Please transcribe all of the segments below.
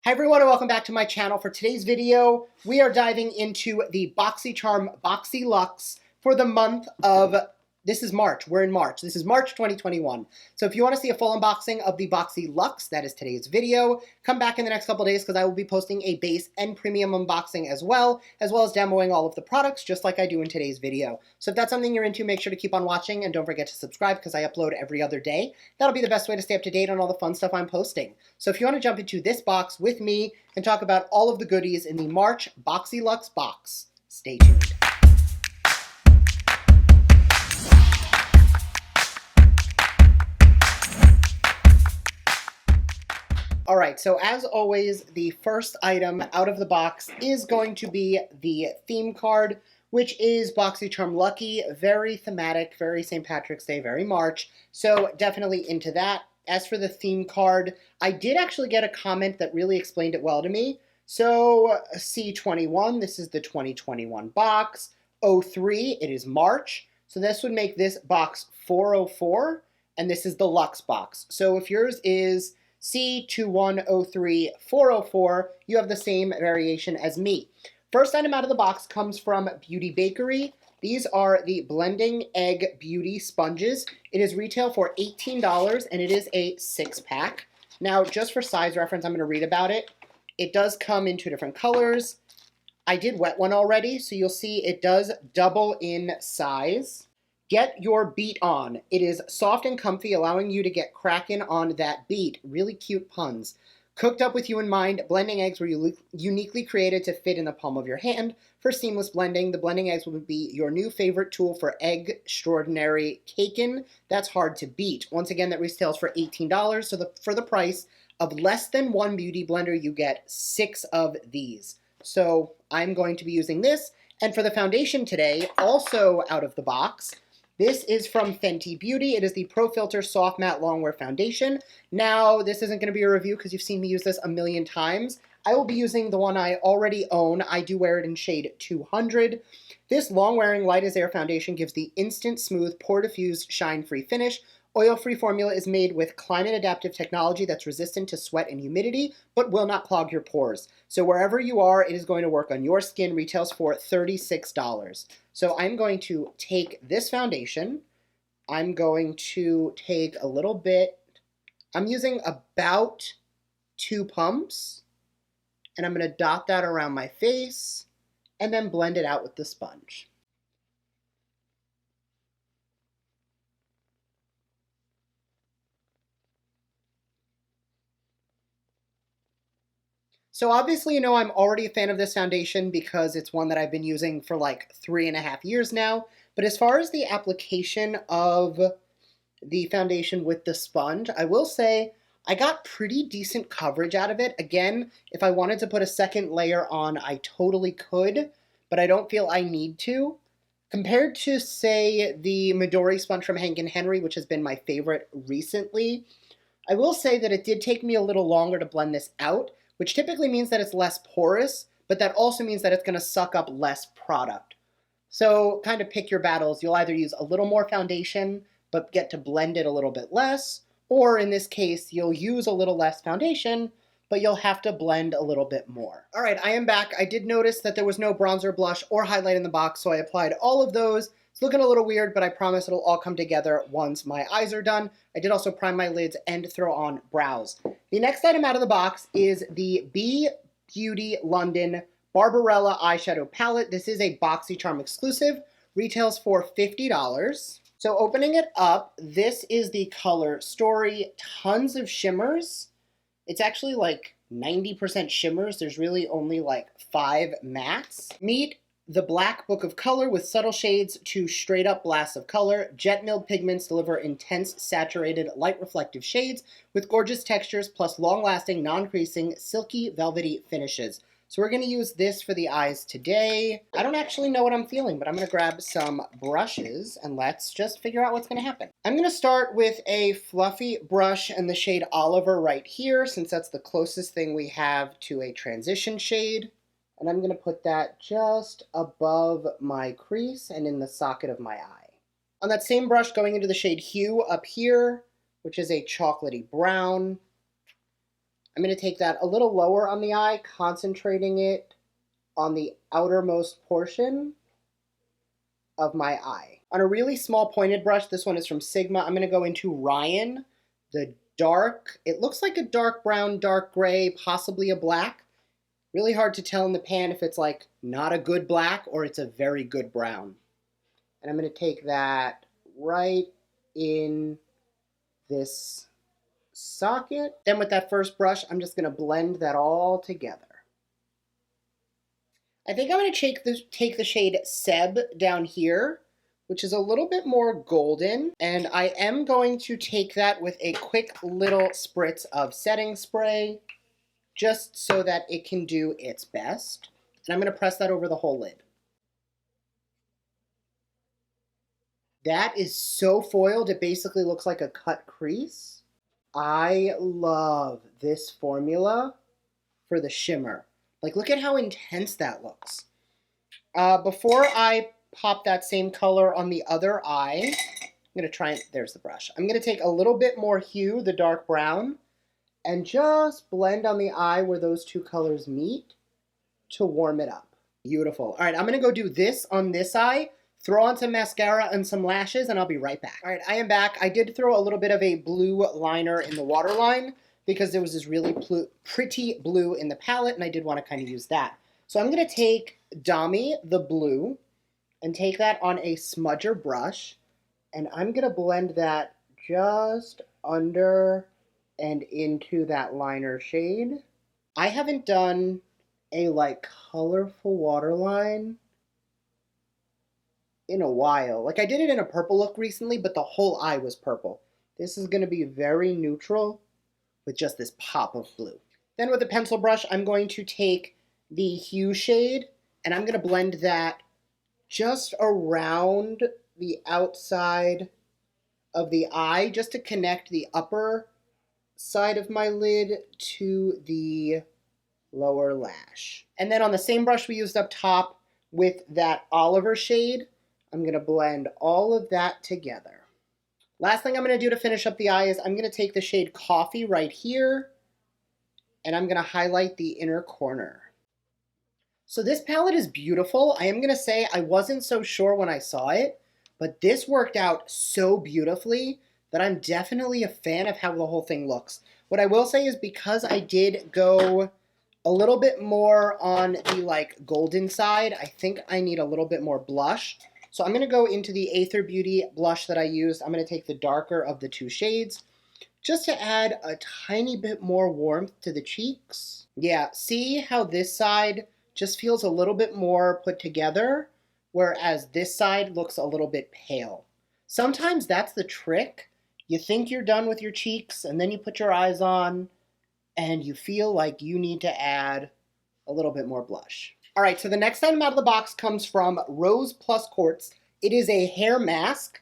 Hi everyone and welcome back to my channel. For today's video, we are diving into the Boxycharm Boxyluxe for the month of, this is March, we're in March. This is March 2021. So if you want to see a full unboxing of the Boxyluxe, that is today's video, come back in the next couple days because I will be posting a base and premium unboxing as well as demoing all of the products just like I do in today's video. So if that's something you're into, make sure to keep on watching and don't forget to subscribe because I upload every other day. That'll be the best way to stay up to date on all the fun stuff I'm posting. So if you want to jump into this box with me and talk about all of the goodies in the March Boxyluxe box, stay tuned. All right, so as always, the first item out of the box is going to be the theme card, which is Boxycharm Lucky. Very thematic, very St. Patrick's Day, very March. So definitely into that. As for the theme card, I did actually get a comment that really explained it well to me. So C21, this is the 2021 box. 03, it is March. So this would make this box 404, and this is the Luxe box. So if yours is C2103404, you have the same variation as me. First item out of the box comes from Beauty Bakery. These are the Blending Egg Beauty Sponges. It is retail for $18 and it is a 6-pack. Now, just for size reference, I'm going to read about it. It does come in 2 different colors. I did wet one already, so you'll see it does double in size. Get your beat on. It is soft and comfy, allowing you to get cracking on that beat. Really cute puns. Cooked up with you in mind, blending eggs were uniquely created to fit in the palm of your hand. For seamless blending, the blending eggs will be your new favorite tool for egg extraordinary caking. That's hard to beat. Once again, that retails for $18. So for the price of less than 1 beauty blender, you get 6 of these. So I'm going to be using this. And for the foundation today, also out of the box, this is from Fenty Beauty. It is the Pro Filter Soft Matte Longwear Foundation. Now, this isn't going to be a review because you've seen me use this a million times. I will be using the one I already own. I do wear it in shade 200. This long-wearing light as air foundation gives the instant, smooth, pore-diffused, shine-free finish. Oil-free formula is made with climate-adaptive technology that's resistant to sweat and humidity, but will not clog your pores. So wherever you are, it is going to work on your skin. Retails for $36. So I'm going to take this foundation. I'm going to take a little bit. I'm using about 2 pumps, and I'm going to dot that around my face, and then blend it out with the sponge. So obviously, you know, I'm already a fan of this foundation because it's one that I've been using for like 3.5 years now. But as far as the application of the foundation with the sponge, I will say I got pretty decent coverage out of it. Again, if I wanted to put a second layer on, I totally could, but I don't feel I need to. Compared to, say, the Midori sponge from Hank & Henry, which has been my favorite recently, I will say that it did take me a little longer to blend this out, which typically means that it's less porous, but that also means that it's going to suck up less product. So kind of pick your battles. You'll either use a little more foundation, but get to blend it a little bit less, or in this case, you'll use a little less foundation, but you'll have to blend a little bit more. All right, I am back. I did notice that there was no bronzer, blush, or highlight in the box, so I applied all of those. It's looking a little weird, but I promise it'll all come together once my eyes are done. I did also prime my lids and throw on brows. The next item out of the box is the B Beauty London Barbarella eyeshadow palette. This is a Boxycharm exclusive. Retails for $50. So opening it up, this is the color story. Tons of shimmers. It's actually like 90% shimmers. There's really only like 5 mattes. Meet the Black Book of Color with subtle shades to straight up blasts of color. Jet milled pigments deliver intense, saturated, light reflective shades with gorgeous textures plus long-lasting, non-creasing, silky, velvety finishes. So we're going to use this for the eyes today. I don't actually know what I'm feeling, but I'm going to grab some brushes and let's just figure out what's going to happen. I'm going to start with a fluffy brush in the shade Oliver right here, since that's the closest thing we have to a transition shade. And I'm going to put that just above my crease and in the socket of my eye. On that same brush, going into the shade Hue up here, which is a chocolatey brown, I'm going to take that a little lower on the eye, concentrating it on the outermost portion of my eye. On a really small pointed brush, this one is from Sigma, I'm going to go into Ryan, the dark, it looks like a dark brown, dark gray, possibly a black. Really hard to tell in the pan if it's like not a good black or it's a very good brown. And I'm going to take that right in this socket. Then with that first brush, I'm just going to blend that all together. I think I'm going to take the shade Seb down here, which is a little bit more golden, and I am going to take that with a quick little spritz of setting spray, just so that it can do its best. And I'm going to press that over the whole lid. That is so foiled, it basically looks like a cut crease. I love this formula for the shimmer. Like, look at how intense that looks. Before I pop that same color on the other eye, I'm going to try and, there's the brush. I'm going to take a little bit more hue, the dark brown, and just blend on the eye where those two colors meet to warm it up. Beautiful. All right, I'm going to go do this on this eye, throw on some mascara and some lashes, and I'll be right back. All right, I am back. I did throw a little bit of a blue liner in the waterline because there was this really pretty blue in the palette, and I did want to kind of use that. So I'm going to take Dami, the blue, and take that on a smudger brush, and I'm going to blend that just under and into that liner shade. I haven't done a like colorful waterline in a while. Like, I did it in a purple look recently, but the whole eye was purple. This is going to be very neutral with just this pop of blue. Then with a pencil brush, I'm going to take the hue shade, and I'm going to blend that just around the outside of the eye, just to connect the upper side of my lid to the lower lash. And then on the same brush we used up top with that Oliver shade, I'm going to blend all of that together. Last thing I'm going to do to finish up the eye is I'm going to take the shade Coffee right here, and I'm going to highlight the inner corner. So this palette is beautiful. I am going to say I wasn't so sure when I saw it, but this worked out so beautifully that I'm definitely a fan of how the whole thing looks. What I will say is, because I did go a little bit more on the like golden side, I think I need a little bit more blush. So I'm going to go into the Aether Beauty blush that I used. I'm going to take the darker of the two shades just to add a tiny bit more warmth to the cheeks. Yeah, see how this side just feels a little bit more put together, whereas this side looks a little bit pale. Sometimes that's the trick. You think you're done with your cheeks, and then you put your eyes on, and you feel like you need to add a little bit more blush. All right, so the next item out of the box comes from Rose Plus Quartz. It is a hair mask.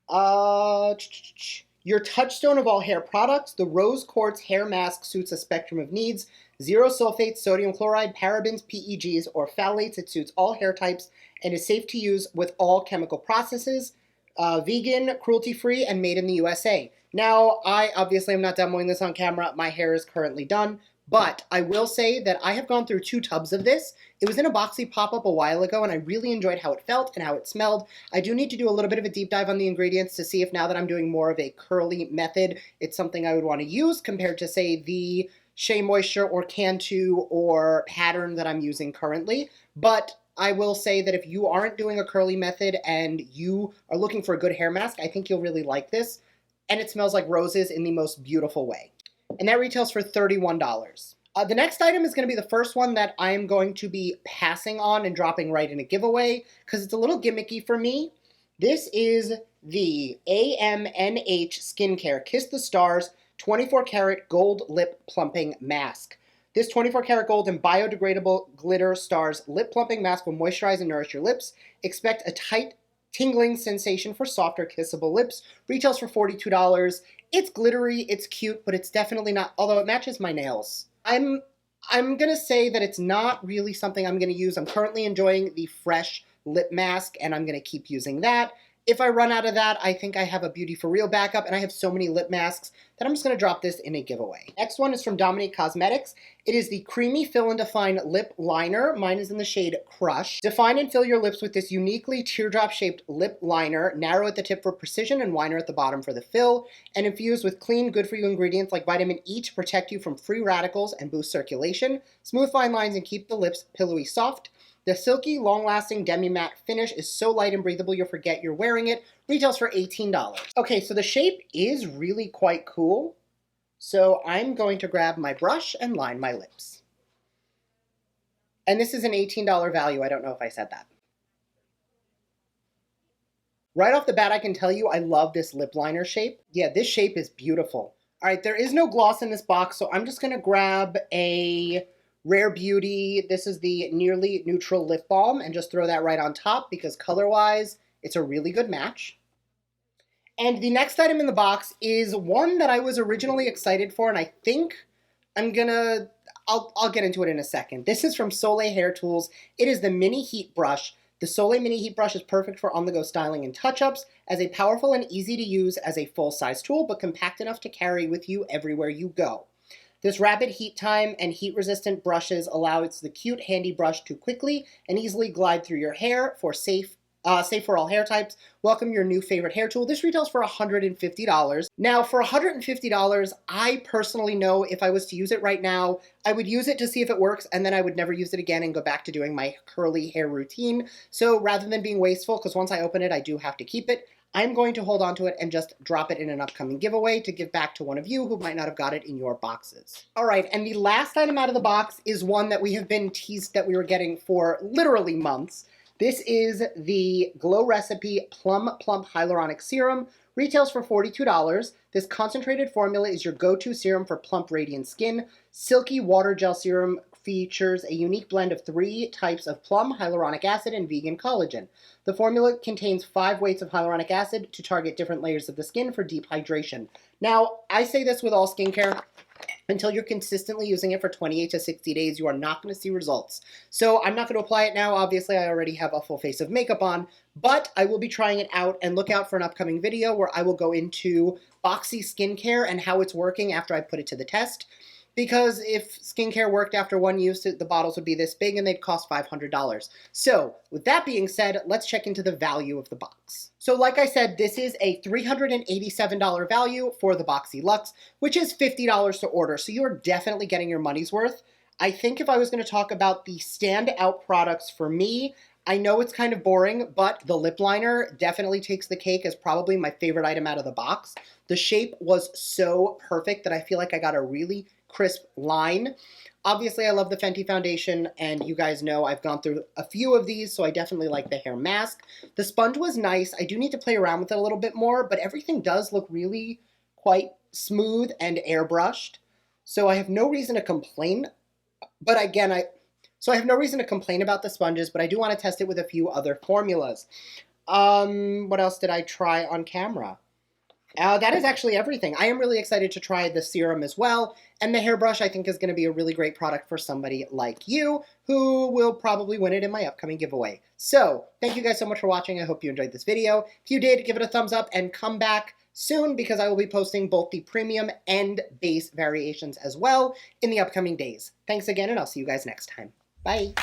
Your touchstone of all hair products, the Rose Quartz hair mask suits a spectrum of needs. Zero sulfates, sodium chloride, parabens, PEGs, or phthalates. It suits all hair types and is safe to use with all chemical processes. Vegan, cruelty-free, and made in the USA. Now, I obviously am not demoing this on camera. My hair is currently done, but I will say that I have gone through 2 tubs of this. It was in a Boxy pop-up a while ago, and I really enjoyed how it felt and how it smelled. I do need to do a little bit of a deep dive on the ingredients to see if, now that I'm doing more of a curly method, it's something I would want to use compared to, say, the Shea Moisture or Cantu or pattern that I'm using currently. But I will say that if you aren't doing a curly method and you are looking for a good hair mask, I think you'll really like this. And it smells like roses in the most beautiful way. And that retails for $31. The next item is going to be the first one that I'm going to be passing on and dropping right in a giveaway, because it's a little gimmicky for me. This is the AMNH Skincare Kiss the Stars 24 Karat Gold Lip Plumping Mask. This 24 karat gold and biodegradable glitter stars lip plumping mask will moisturize and nourish your lips. Expect a tight, tingling sensation for softer, kissable lips. Retails for $42. It's glittery, it's cute, but it's definitely not, although it matches my nails. I'm going to say that it's not really something I'm going to use. I'm currently enjoying the Fresh lip mask, and I'm going to keep using that. If I run out of that, I think I have a Beauty For Real backup, and I have so many lip masks that I'm just going to drop this in a giveaway. Next one is from Dominique Cosmetics. It is the Creamy Fill and Define Lip Liner. Mine is in the shade Crush. Define and fill your lips with this uniquely teardrop-shaped lip liner, narrow at the tip for precision and wider at the bottom for the fill, and infused with clean, good-for-you ingredients like vitamin E to protect you from free radicals and boost circulation, smooth fine lines, and keep the lips pillowy soft. The silky, long-lasting demi-matte finish is so light and breathable you'll forget you're wearing it. Retails for $18. Okay, so the shape is really quite cool. So I'm going to grab my brush and line my lips. And this is an $18 value. I don't know if I said that. Right off the bat, I can tell you I love this lip liner shape. Yeah, this shape is beautiful. All right, there is no gloss in this box, so I'm just going to grab a Rare Beauty. This is the Nearly Neutral Lip Balm, and just throw that right on top because color-wise, it's a really good match. And the next item in the box is one that I was originally excited for, and I think I'll get into it in a second. This is from Soleil Hair Tools. It is the Mini Heat Brush. The Soleil Mini Heat Brush is perfect for on-the-go styling and touch-ups, as a powerful and easy to use as a full-size tool, but compact enough to carry with you everywhere you go. This rapid heat time and heat-resistant brushes allows the cute, handy brush to quickly and easily glide through your hair for safe for all hair types. Welcome your new favorite hair tool. This retails for $150. Now, for $150, I personally know if I was to use it right now, I would use it to see if it works, and then I would never use it again and go back to doing my curly hair routine. So rather than being wasteful, because once I open it, I do have to keep it, I'm going to hold on to it and just drop it in an upcoming giveaway to give back to one of you who might not have got it in your boxes. All right, and the last item out of the box is one that we have been teased that we were getting for literally months. This is the Glow Recipe Plum Hyaluronic Serum. Retails for $42. This concentrated formula is your go-to serum for plump, radiant skin. Silky water gel serum features a unique blend of 3 types of plum, hyaluronic acid, and vegan collagen. The formula contains 5 weights of hyaluronic acid to target different layers of the skin for deep hydration. Now, I say this with all skincare. Until you're consistently using it for 28 to 60 days, you are not going to see results. So I'm not going to apply it now. Obviously, I already have a full face of makeup on, but I will be trying it out, and look out for an upcoming video where I will go into Boxy skincare and how it's working after I put it to the test. Because if skincare worked after one use, the bottles would be this big and they'd cost $500. So with that being said, let's check into the value of the box. So like I said, this is a $387 value for the Boxyluxe, which is $50 to order. So you're definitely getting your money's worth. I think if I was going to talk about the standout products for me, I know it's kind of boring, but the lip liner definitely takes the cake as probably my favorite item out of the box. The shape was so perfect that I feel like I got a really crisp line. Obviously, I love the Fenty foundation, and you guys know I've gone through a few of these, so I definitely like the hair mask. The sponge was nice. I do need to play around with it a little bit more, but everything does look really quite smooth and airbrushed. So I have no reason to complain. But again, I have no reason to complain about the sponges, but I do want to test it with a few other formulas. What else did I try on camera? That is actually everything. I am really excited to try the serum as well, and the hairbrush I think is going to be a really great product for somebody like you who will probably win it in my upcoming giveaway. So, thank you guys so much for watching. I hope you enjoyed this video. If you did, give it a thumbs up and come back soon because I will be posting both the premium and base variations as well in the upcoming days. Thanks again, and I'll see you guys next time. Bye!